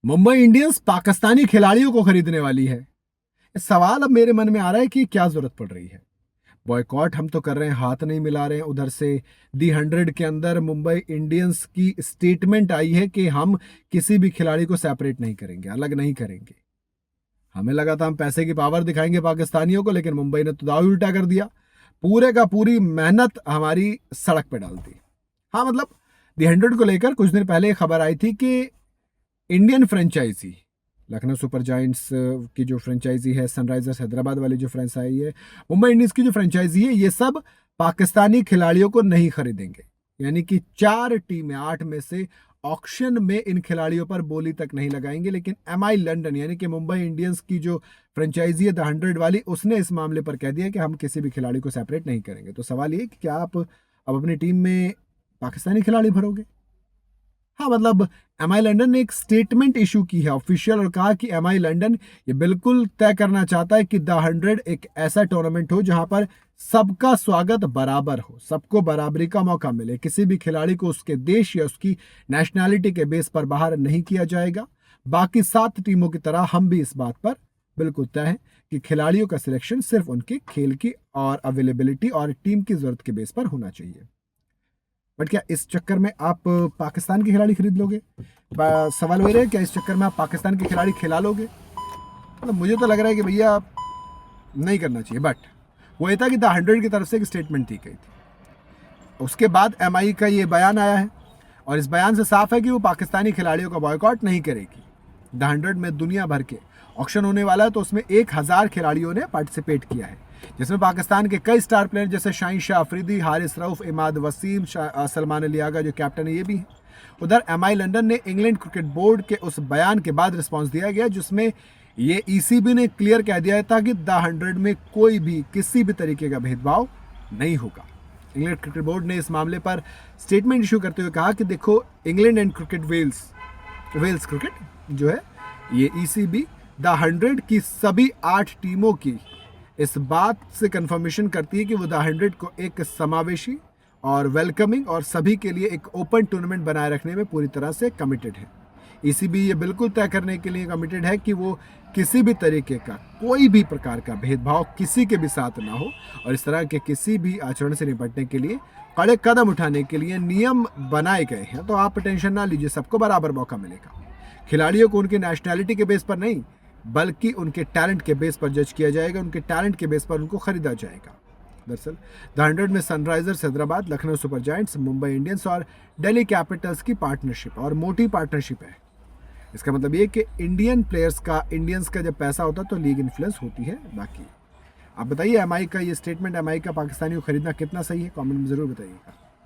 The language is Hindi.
मुंबई इंडियंस पाकिस्तानी खिलाड़ियों को खरीदने वाली है। सवाल अब मेरे मन में आ रहा है कि क्या जरूरत पड़ रही है। बॉयकॉट हम तो कर रहे हैं, हाथ नहीं मिला रहे हैं। उधर से दी 100 के अंदर मुंबई इंडियंस की स्टेटमेंट आई है कि हम किसी भी खिलाड़ी को सेपरेट नहीं करेंगे, अलग नहीं करेंगे। हमें लगा था हम पैसे की पावर दिखाएंगे पाकिस्तानियों को, लेकिन मुंबई ने तो दाव ही उल्टा कर दिया। पूरे का पूरी मेहनत हमारी सड़क पे डाल दी। हाँ, मतलब दी 100 को लेकर कुछ दिन पहले खबर आई थी कि Indian franchise Lucknow Super Giants की जो फ्रेंचाइजी है, सनराइजर्स हैदराबाद वाली जो फ्रेंचाइजी है, मुंबई इंडियंस की जो फ्रेंचाइजी है, ये सब पाकिस्तानी खिलाड़ियों को नहीं खरीदेंगे। यानी कि 4 टीमें 8 में से ऑक्शन में इन खिलाड़ियों पर बोली तक नहीं लगाएंगे। लेकिन एमआई लंदन यानी कि मुंबई इंडियंस की जो फ्रेंचाइजी है द 100 वाली, उसने इस मामले पर कह दिया कि हम किसी भी खिलाड़ी को सेपरेट नहीं करेंगे। तो सवाल ये कि क्या आप अब अपनी टीम में पाकिस्तानी खिलाड़ी भरोगे? हाँ, मतलब एमआई लंदन ने एक स्टेटमेंट इशू की है ऑफिशियल, और कहा कि एमआई लंदन ये बिल्कुल तय करना चाहता है कि द 100 एक ऐसा टूर्नामेंट हो जहां पर सबका स्वागत बराबर हो, सबको बराबरी का मौका मिले। किसी भी खिलाड़ी को उसके देश या उसकी नेशनैलिटी के बेस पर बाहर नहीं किया जाएगा। बाकी 7 टीमों की तरह हम भी इस बात पर बिल्कुल तय है कि खिलाड़ियों का सिलेक्शन सिर्फ उनके खेल की और अवेलेबिलिटी और टीम की जरूरत के बेस पर होना चाहिए। बट क्या इस चक्कर में आप पाकिस्तान के खिलाड़ी खरीद लोगे? सवाल वही है, क्या इस चक्कर में आप पाकिस्तान के खिलाड़ी खिला लोगे? मतलब मुझे तो लग रहा है कि भैया नहीं करना चाहिए। बट वो ये था कि द 100 की तरफ से एक स्टेटमेंट दी गई थी। उसके बाद एमआई का ये बयान आया है, और इस बयान से साफ है कि वो पाकिस्तानी खिलाड़ियों का बॉयकॉट नहीं करेगी। द 100 में दुनिया भर के ऑक्शन होने वाला है, तो उसमें 1000 खिलाड़ियों ने पार्टिसिपेट किया है, जिसमें पाकिस्तान के कई स्टार प्लेयर जैसे शाहीन शाह अफरीदी, हारिस रऊफ, इमाद वसीम, सलमान अली आगा जो कैप्टन है, ये भी है। उधर एमआई लंदन ने इंग्लैंड क्रिकेट बोर्ड के उस बयान के बाद रिस्पांस दिया गया जिसमें ये ईसीबी ने क्लियर कह दिया था कि द 100 में कोई भी किसी भी तरीके का भेदभाव नहीं होगा। इंग्लैंड क्रिकेट बोर्ड ने इस मामले पर स्टेटमेंट इशू करते हुए कहा कि देखो, England and cricket Wales cricket जो है, ये ईसीबी द 100 की सभी 8 टीमों की इस बात से कंफर्मेशन करती है कि वो द 100 को एक समावेशी और वेलकमिंग और सभी के लिए एक ओपन टूर्नामेंट बनाए रखने में पूरी तरह से कमिटेड है। ईसीबी ये बिल्कुल तय करने के लिए कमिटेड है कि वो किसी भी तरीके का, कोई भी प्रकार का भेदभाव किसी के भी साथ ना हो, और इस तरह के किसी भी आचरण से निपटने के लिए कड़े कदम उठाने के लिए नियम बनाए गए हैं। तो आप टेंशन ना लीजिए, सबको बराबर मौका मिलेगा। खिलाड़ियों को उनकी नेशनैलिटी के बेस पर नहीं, बल्कि उनके टैलेंट के बेस पर जज किया जाएगा, उनके टैलेंट के बेस पर उनको खरीदा जाएगा। दरअसल द 100 में Sunrisers Hyderabad, Lucknow Super giants, Mumbai Indians और दिल्ली कैपिटल्स की पार्टनरशिप, और मोटी पार्टनरशिप है। इसका मतलब ये कि इंडियंस का जब पैसा होता है तो लीग इन्फ्लुएंस होती है। बाकी आप बताइए, एमआई का ये स्टेटमेंट, एमआई का पाकिस्तानी को खरीदना कितना सही है? कमेंट में जरूर बताइएगा।